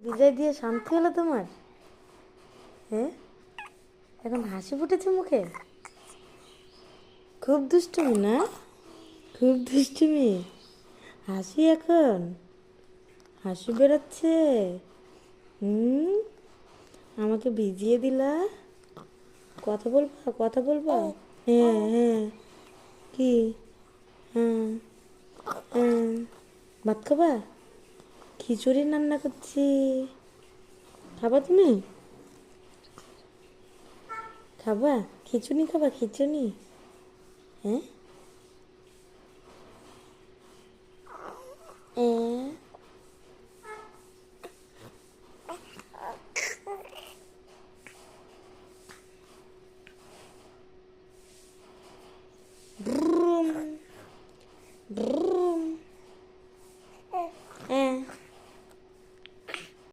বিজয় দিয়ে শান্তি হলো তোমার? হ্যাঁ, এখন হাসি ফুটেছে মুখে? খুব দুষ্টুমি না? খুব দুষ্টুমি। হাসি এখন হাসি বেরোচ্ছে। হুম, আমাকে ভিজিয়ে দিলা। কথা বলবা, কথা বলবা? হ্যাঁ হ্যাঁ। কি? হ্যাঁ হ্যাঁ। ভাত খাবা? খিচুড়ি রান্না করছি, খাবা তুমি? খাবা খিচুড়ি? খাবা খিচুড়ি? হ্যাঁ।